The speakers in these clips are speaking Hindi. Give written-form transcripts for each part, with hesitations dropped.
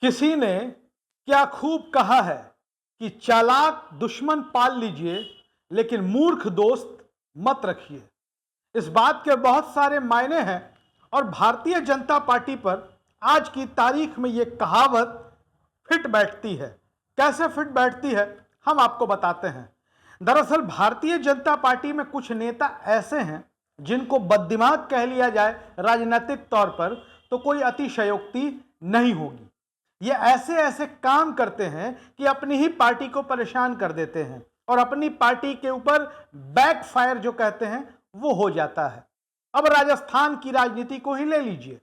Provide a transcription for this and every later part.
किसी ने क्या खूब कहा है कि चालाक दुश्मन पाल लीजिए लेकिन मूर्ख दोस्त मत रखिए। इस बात के बहुत सारे मायने हैं और भारतीय जनता पार्टी पर आज की तारीख में यह कहावत फिट बैठती है। कैसे फिट बैठती है हम आपको बताते हैं। दरअसल भारतीय जनता पार्टी में कुछ नेता ऐसे हैं जिनको बददिमाग कह लिया जाए राजनीतिक तौर पर तो कोई अतिशयोक्ति नहीं होगी। ये ऐसे ऐसे काम करते हैं कि अपनी ही पार्टी को परेशान कर देते हैं और अपनी पार्टी के ऊपर बैकफायर जो कहते हैं वो हो जाता है। अब राजस्थान की राजनीति को ही ले लीजिए।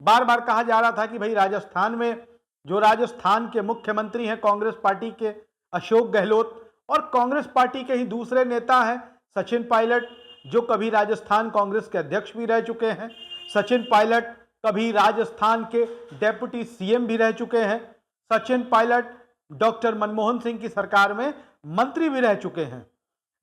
बार बार कहा जा रहा था कि भाई राजस्थान में जो राजस्थान के मुख्यमंत्री हैं कांग्रेस पार्टी के अशोक गहलोत, और कांग्रेस पार्टी के ही दूसरे नेता हैं सचिन पायलट, जो कभी राजस्थान कांग्रेस के अध्यक्ष भी रह चुके हैं। सचिन पायलट कभी राजस्थान के डेप्यूटी सीएम भी रह चुके हैं। सचिन पायलट डॉक्टर मनमोहन सिंह की सरकार में मंत्री भी रह चुके हैं।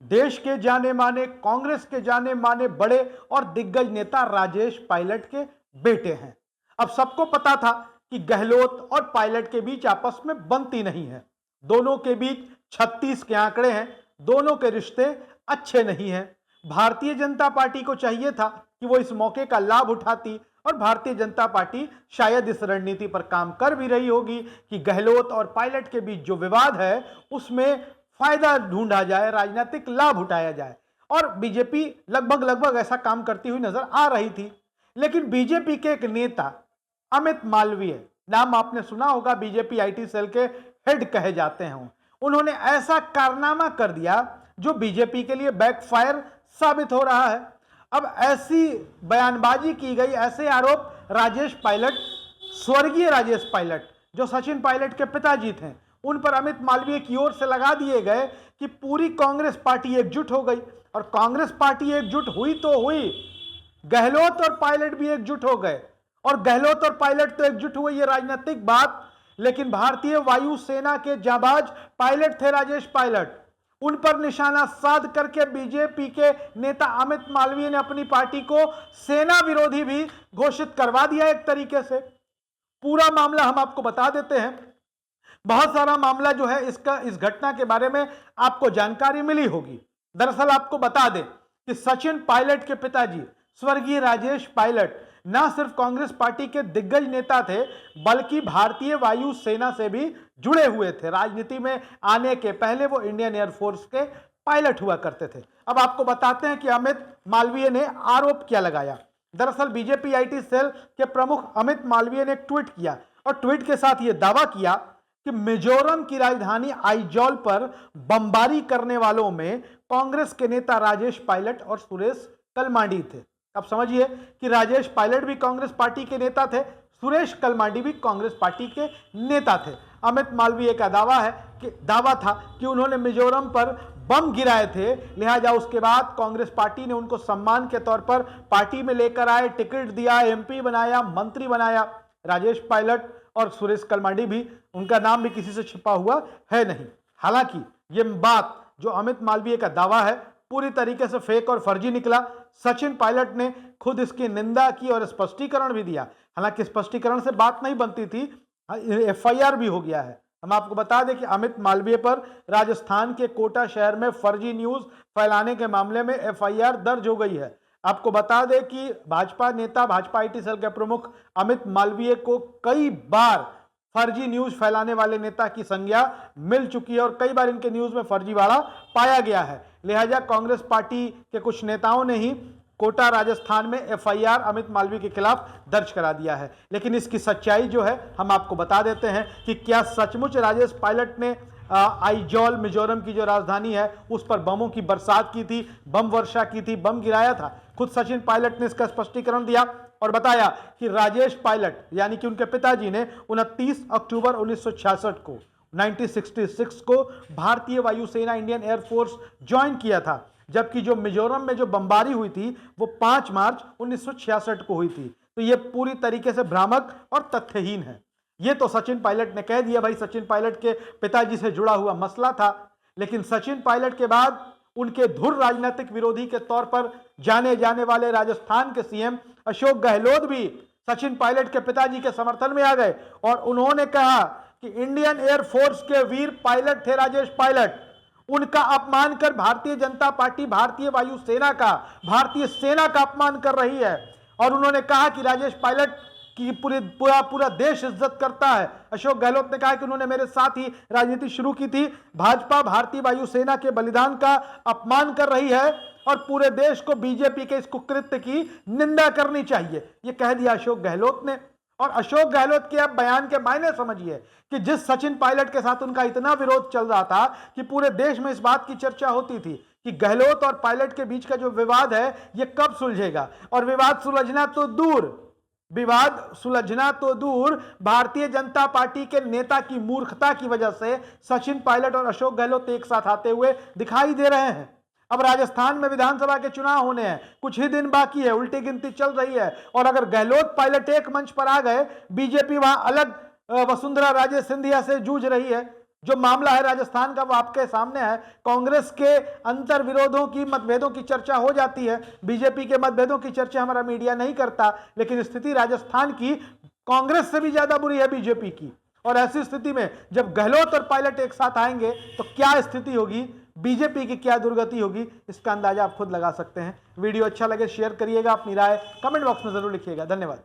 देश के जाने माने कांग्रेस के जाने माने बड़े और दिग्गज नेता राजेश पायलट के बेटे हैं। अब सबको पता था कि गहलोत और पायलट के बीच आपस में बनती नहीं है। दोनों के बीच 36 के आंकड़े हैं। दोनों के रिश्ते अच्छे नहीं हैं। भारतीय जनता पार्टी को चाहिए था कि वो इस मौके का लाभ उठाती और भारतीय जनता पार्टी शायद इस रणनीति पर काम कर भी रही होगी कि गहलोत और पायलट के बीच जो विवाद है उसमें फायदा ढूंढा जाए, राजनीतिक लाभ उठाया जाए। और बीजेपी लगभग ऐसा काम करती हुई नजर आ रही थी। लेकिन बीजेपी के एक नेता अमित मालवीय, नाम आपने सुना होगा, बीजेपी आईटी सेल के हेड कहे जाते हैं, उन्होंने ऐसा कारनामा कर दिया जो बीजेपी के लिए बैकफायर साबित हो रहा है। अब ऐसी बयानबाजी की गई, ऐसे आरोप राजेश पायलट, स्वर्गीय राजेश पायलट जो सचिन पायलट के पिताजी थे, उन पर अमित मालवीय की ओर से लगा दिए गए कि पूरी कांग्रेस पार्टी एकजुट हो गई। और कांग्रेस पार्टी एकजुट हुई तो हुई, गहलोत और पायलट भी एकजुट हो गए। और गहलोत और पायलट तो एकजुट हुए, ये राजनीतिक बात, लेकिन भारतीय वायुसेना के जाबाज पायलट थे राजेश पायलट, उन पर निशाना साध करके बीजेपी के नेता अमित मालवीय ने अपनी पार्टी को सेना विरोधी भी घोषित करवा दिया। एक तरीके से पूरा मामला हम आपको बता देते हैं। बहुत सारा मामला जो है इस घटना के बारे में आपको जानकारी मिली होगी। दरअसल आपको बता दें कि सचिन पायलट के पिताजी स्वर्गीय राजेश पायलट ना सिर्फ कांग्रेस पार्टी के दिग्गज नेता थे बल्कि भारतीय वायु सेना से भी जुड़े हुए थे। राजनीति में आने के पहले वो इंडियन एयरफोर्स के पायलट हुआ करते थे। अब आपको बताते हैं कि अमित मालवीय ने आरोप क्या लगाया। दरअसल बीजेपी आईटी सेल के प्रमुख अमित मालवीय ने एक ट्वीट किया और ट्वीट के साथ यह दावा किया कि मिजोरम की राजधानी आइजॉल पर बमबारी करने वालों में कांग्रेस के नेता राजेश पायलट और सुरेश कलमाडी थे। अब समझिए कि राजेश पायलट भी कांग्रेस पार्टी के नेता थे, सुरेश कलमाडी भी कांग्रेस पार्टी के नेता थे। अमित मालवीय का दावा था कि उन्होंने मिजोरम पर बम गिराए थे, लिहाजा उसके बाद कांग्रेस पार्टी ने उनको सम्मान के तौर पर पार्टी में लेकर आए, टिकट दिया, एमपी बनाया, मंत्री बनाया। राजेश पायलट और सुरेश कलमाडी भी, उनका नाम भी किसी से छिपा हुआ है नहीं। हालांकि ये बात जो अमित मालवीय का दावा है पूरी तरीके से फेक और फर्जी निकला। सचिन पायलट ने खुद इसकी निंदा की और स्पष्टीकरण भी दिया। हालांकि स्पष्टीकरण से बात नहीं बनती थी, एफआईआर भी हो गया है। हम आपको बता दें कि अमित मालवीय पर राजस्थान के कोटा शहर में फर्जी न्यूज फैलाने के मामले में एफआईआर दर्ज हो गई है। आपको बता दें कि भाजपा नेता, भाजपा आईटी सेल के प्रमुख अमित मालवीय को कई बार फर्जी न्यूज फैलाने वाले नेता की संज्ञा मिल चुकी है और कई बार इनके न्यूज में फर्जीवाड़ा पाया गया है। लिहाजा कांग्रेस पार्टी के कुछ नेताओं ने ही कोटा राजस्थान में एफआईआर अमित मालवीय के खिलाफ दर्ज करा दिया है। लेकिन इसकी सच्चाई जो है हम आपको बता देते हैं कि क्या सचमुच राजेश पायलट ने आइजॉल मिजोरम की जो राजधानी है उस पर बमों की बरसात की थी, बम वर्षा की थी, बम गिराया था। खुद सचिन पायलट ने इसका स्पष्टीकरण दिया और बताया कि राजेश पायलट यानी कि उनके पिताजी ने 29 अक्टूबर 1966 को 1966 को भारतीय वायुसेना इंडियन एयरफोर्स ज्वाइन किया था, जबकि जो मिजोरम में जो बमबारी हुई थी वो 5 मार्च 1966 को हुई थी। तो ये पूरी तरीके से भ्रामक और तथ्यहीन है। ये तो सचिन पायलट ने कह दिया, भाई सचिन पायलट के पिताजी से जुड़ा हुआ मसला था। लेकिन सचिन पायलट के बाद उनके धुर राजनीतिक विरोधी के तौर पर जाने जाने वाले राजस्थान के सीएम अशोक गहलोत भी सचिन पायलट के पिताजी के समर्थन में आ गए और उन्होंने कहा कि इंडियन एयरफोर्स के वीर पायलट थे राजेश पायलट, उनका अपमान कर भारतीय जनता पार्टी भारतीय वायुसेना का, भारतीय सेना का अपमान कर रही है। और उन्होंने कहा कि राजेश पायलट की पूरा देश इज्जत करता है। अशोक गहलोत ने कहा कि उन्होंने मेरे साथ ही राजनीति शुरू की थी, भाजपा भारतीय वायुसेना के बलिदान का अपमान कर रही है और पूरे देश को बीजेपी के इस कुकृत्य की निंदा करनी चाहिए, यह कह दिया अशोक गहलोत ने। और अशोक गहलोत के अब बयान के मायने समझिए कि जिस सचिन पायलट के साथ उनका इतना विरोध चल रहा था कि पूरे देश में इस बात की चर्चा होती थी कि गहलोत और पायलट के बीच का जो विवाद है यह कब सुलझेगा, और विवाद सुलझना तो दूर भारतीय जनता पार्टी के नेता की मूर्खता की वजह से सचिन पायलट और अशोक गहलोत एक साथ आते हुए दिखाई दे रहे हैं। अब राजस्थान में विधानसभा के चुनाव होने हैं, कुछ ही दिन बाकी है, उल्टी गिनती चल रही है, और अगर गहलोत पायलट एक मंच पर आ गए, बीजेपी वहां अलग वसुंधरा राजे सिंधिया से जूझ रही है। जो मामला है राजस्थान का वो आपके सामने है। कांग्रेस के अंतर विरोधों की, मतभेदों की चर्चा हो जाती है, बीजेपी के मतभेदों की चर्चा हमारा मीडिया नहीं करता, लेकिन स्थिति राजस्थान की कांग्रेस से भी ज्यादा बुरी है बीजेपी की। और ऐसी स्थिति में जब गहलोत और पायलट एक साथ आएंगे तो क्या स्थिति होगी, बीजेपी की क्या दुर्गति होगी, इसका अंदाजा आप खुद लगा सकते हैं। वीडियो अच्छा लगे शेयर करिएगा, अपनी राय कमेंट बॉक्स में जरूर लिखिएगा। धन्यवाद।